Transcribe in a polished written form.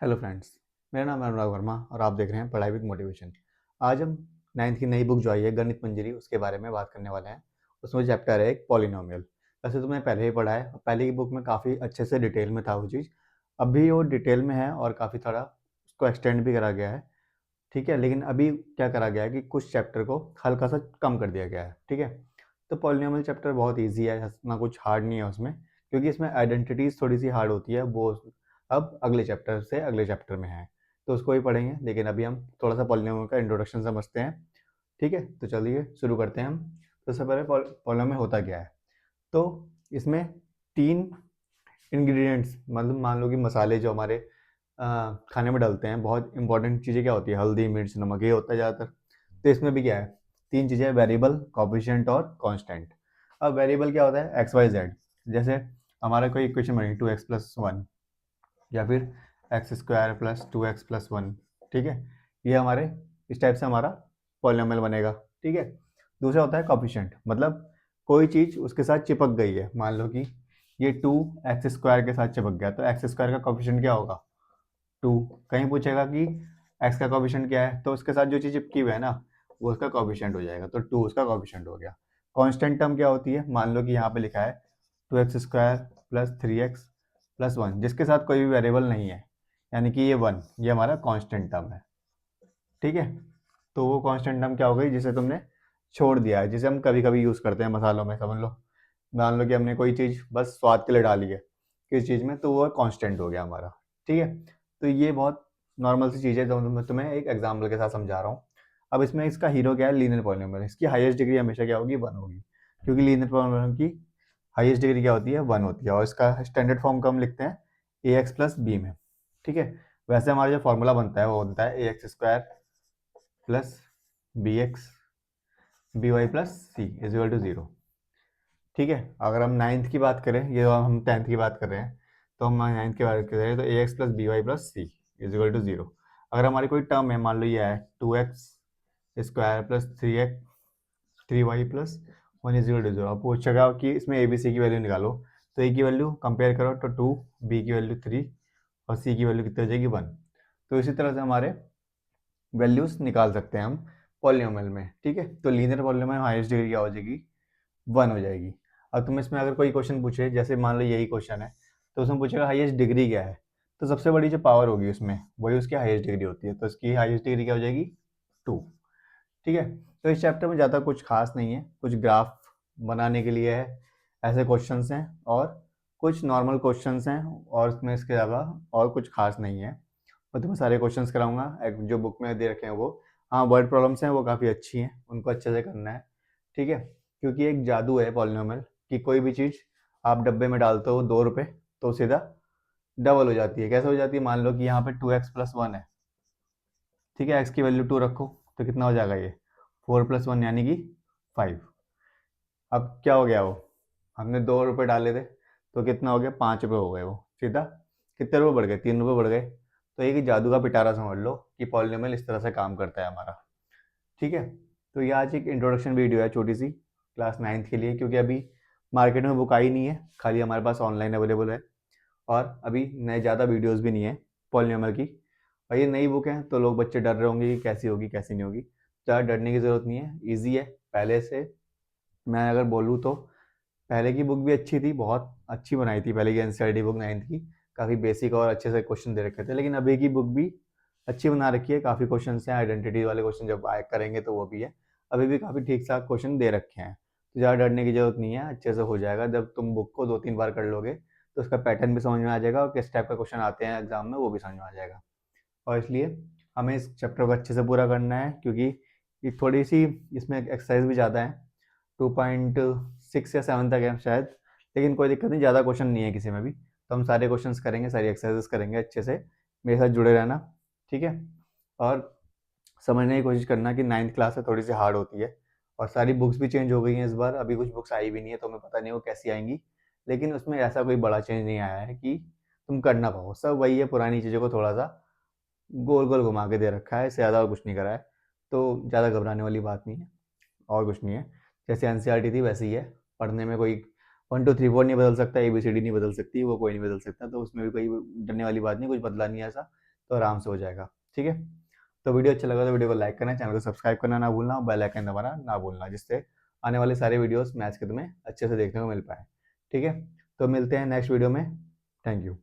Hello friends. मेरा नाम है अनुराग वर्मा और आप देख रहे हैं पढ़ाई विद मोटिवेशन। आज हम नाइन्थ की नई बुक जो आई है गणित मंजरी उसके बारे में बात करने वाले हैं। उसमें चैप्टर है एक पॉलिनोमियल। वैसे तो मैंने पहले ही पढ़ा है, पहले की बुक में काफ़ी अच्छे से डिटेल में था वो चीज़। अभी वो डिटेल में है और काफ़ी थोड़ा उसको एक्सटेंड भी करा गया है। ठीक है, लेकिन अभी क्या करा गया है कि कुछ चैप्टर को हल्का सा कम कर दिया गया है। ठीक है, तो पॉलिनोमियल चैप्टर बहुत ईजी है, ना कुछ हार्ड नहीं है उसमें, क्योंकि इसमें आइडेंटिटीज थोड़ी सी हार्ड होती है, वो अब अगले चैप्टर से अगले चैप्टर में है, तो उसको ही पढ़ेंगे। लेकिन अभी हम थोड़ा सा पॉलिनोमियल का इंट्रोडक्शन समझते हैं। ठीक है, तो चलिए शुरू करते हैं हम। तो सबसे पहले पॉलिनोमियल होता क्या है। तो इसमें तीन इंग्रेडिएंट्स, मतलब मान लो कि मसाले जो हमारे खाने में डलते हैं, बहुत इंपॉर्टेंट चीज़ें क्या होती है, हल्दी मिर्च नमक, ये होता है ज़्यादातर। तो इसमें भी क्या है, तीन चीज़ें, वेरिएबल कोफिशिएंट और कांस्टेंट। अब वेरिएबल क्या होता है, एक्स वाई जेड। जैसे हमारा कोई इक्वेशन बनी 2x+1, या फिर x² + 2x+1। ठीक है, ये हमारे इस टाइप से हमारा पॉलिनोमियल बनेगा। ठीक है, दूसरा होता है कोफिशिएंट, मतलब कोई चीज़ उसके साथ चिपक गई है। मान लो कि ये 2x² के साथ चिपक गया, तो x² का कोफिशिएंट क्या होगा, 2। कहीं पूछेगा कि x का कोफिशिएंट क्या है, तो उसके साथ जो चीज़ चिपकी हुई है ना, वो उसका कोफिशिएंट हो जाएगा, तो 2 उसका कोफिशिएंट हो गया। कांस्टेंट टर्म क्या होती है, मान लो कि यहाँ पे लिखा है 2x² + 3x+1, जिसके साथ कोई भी वेरिएबल नहीं है, यानी कि ये 1, ये हमारा कांस्टेंट टर्म है। ठीक है, तो वो कांस्टेंट टर्म क्या हो गई, जिसे तुमने छोड़ दिया है, जिसे हम कभी कभी यूज़ करते हैं मसालों में, समझ लो। मान लो कि हमने कोई चीज़ बस स्वाद के लिए डाली है किस चीज़ में, तो वो कांस्टेंट हो गया हमारा। ठीक है, तो ये बहुत नॉर्मल सी चीज़ है, तो मैं तुम्हें एक एग्जाम्पल के साथ समझा रहा हूँ। अब इसमें इसका हीरो क्या है, लीनियर पॉलिनोमियल। इसकी हाईएस्ट डिग्री हमेशा क्या होगी, 1 होगी, क्योंकि लीनियर पॉलिनोमियल की हाईएस्ट डिग्री क्या होती है, 1 होती है। और इसका स्टैंडर्ड फॉर्म का हम लिखते हैं ax+b में। ठीक है, वैसे हमारा जो फॉर्मूला बनता है वो बनता है ax² + bx by+c = 0। ठीक है, अगर हम नाइन्थ की बात करें, ये हम 10th की बात कर रहे हैं, तो हम नाइन्थ की बात कर रहे हैं, तो ax+by+c = 0। अगर हमारी कोई टर्म है, मान लो ये है 2x² + 3y+1 = 0। अब पूछेगा कि इसमें ए बी सी की वैल्यू निकालो, तो ए की वैल्यू कंपेयर करो तो 2, बी की वैल्यू 3 और सी की वैल्यू कितनी हो जाएगी, 1। तो इसी तरह से हमारे वैल्यूज निकाल सकते हैं हम पॉलिनोमियल में। ठीक है, तो लीनियर पॉलिनोमियल में हाईएस्ट डिग्री क्या हो जाएगी, 1 हो जाएगी। अब तुम इसमें अगर कोई क्वेश्चन पूछे, जैसे मान लो यही क्वेश्चन है, तो उसमें पूछेगा हाईएस्ट डिग्री क्या है, तो सबसे बड़ी जो पावर होगी उसमें, वही उसकी हाईएस्ट डिग्री होती है, तो इसकी हाईएस्ट डिग्री क्या हो जाएगी, 2। ठीक है, तो इस चैप्टर में ज़्यादा कुछ खास नहीं है, कुछ ग्राफ बनाने के लिए है, ऐसे क्वेश्चंस हैं, और कुछ नॉर्मल क्वेश्चंस हैं, और इसमें इसके अलावा और कुछ खास नहीं है। मैं तुम्हें सारे क्वेश्चंस कराऊंगा जो बुक में दे रखे हैं वो। हाँ, वर्ड प्रॉब्लम्स हैं वो काफ़ी अच्छी हैं, उनको अच्छे से करना है। ठीक है, क्योंकि एक जादू है पॉलिनोमियल कि कोई भी चीज़ आप डब्बे में डालते हो 2 रुपये, तो सीधा डबल हो जाती है। कैसे हो जाती है, मान लो कि यहाँ पे 2x+1 है। ठीक है, x की वैल्यू 2 रखो, तो कितना हो जाएगा, ये 4+1 यानी कि 5। अब क्या हो गया, वो हमने 2 रुपये डाले थे, तो कितना हो गया, 5 रुपये हो गए। वो सीधा कितने रुपये बढ़ गए, 3 रुपये बढ़ गए। तो एक जादू का पिटारा समझ लो कि पॉलिनोमियल इस तरह से काम करता है हमारा। ठीक है, तो ये आज एक इंट्रोडक्शन वीडियो है छोटी सी, क्लास 9th के लिए, क्योंकि अभी मार्केट में बुक आई नहीं है, खाली हमारे पास ऑनलाइन अवेलेबल है। और अभी नए ज़्यादा वीडियोस भी नहीं है पॉलिनोमियल की, और ये नई बुक है, तो लोग बच्चे डर रहे होंगे कि कैसी होगी कैसी नहीं होगी। ज़्यादा डरने की ज़रूरत नहीं है, ईजी है पहले से। मैं अगर बोलूँ तो पहले की बुक भी अच्छी थी, बहुत अच्छी बनाई थी पहले की एनसीईआरटी बुक 9th की, काफ़ी बेसिक और अच्छे से क्वेश्चन दे रखे थे। लेकिन अभी की बुक भी अच्छी बना रखी है, काफ़ी क्वेश्चन हैं, आइडेंटिटी वाले क्वेश्चन जब आए करेंगे तो वो भी है। अभी भी काफ़ी ठीक ठाक क्वेश्चन दे रखे हैं, तो ज़्यादा डरने की ज़रूरत नहीं है, अच्छे से हो जाएगा। जब तुम बुक को 2-3 बार कर लोगे तो उसका पैटर्न भी समझ में आ जाएगा, और किस टाइप का क्वेश्चन आते हैं एग्जाम में वो भी समझ में आ जाएगा। और इसलिए हमें इस चैप्टर को अच्छे से पूरा करना है, क्योंकि ये थोड़ी सी इसमें एक्सरसाइज भी ज़्यादा है, 2.6 या 7 तक है शायद। लेकिन कोई दिक्कत नहीं, ज़्यादा क्वेश्चन नहीं है किसी में भी, तो हम सारे क्वेश्चंस करेंगे, सारी एक्सरसाइजेस करेंगे अच्छे से। मेरे साथ जुड़े रहना। ठीक है, और समझने की कोशिश करना कि 9th क्लास है, थोड़ी सी हार्ड होती है, और सारी बुक्स भी चेंज हो गई हैं इस बार। अभी कुछ बुक्स आई भी नहीं है, तो हमें पता नहीं वो कैसी आएंगी, लेकिन उसमें ऐसा कोई बड़ा चेंज नहीं आया है कि तुम कर ना पाओ। सब वही है, पुरानी चीज़ों को थोड़ा सा गोल गोल घुमा के दे रखा है, इससे ज़्यादा और कुछ नहीं करा है, तो ज़्यादा घबराने वाली बात नहीं है, और कुछ नहीं है। जैसे एनसीईआरटी थी वैसे ही है, पढ़ने में कोई 1 2 3 4 नहीं बदल सकता, ABCD नहीं बदल सकती, वो कोई नहीं बदल सकता, तो उसमें भी कोई डरने वाली बात नहीं, कुछ बदला नहीं है ऐसा। तो आराम से हो जाएगा। ठीक है, तो वीडियो अच्छा लगा तो वीडियो को लाइक करना, चैनल को सब्सक्राइब करना ना भूलना, बेल आइकन दबाना ना भूलना, जिससे आने वाले सारे वीडियोस मैथ्स के तुम्हें अच्छे से देखने को मिल पाए। ठीक है, तो मिलते हैं नेक्स्ट वीडियो में। Thank you.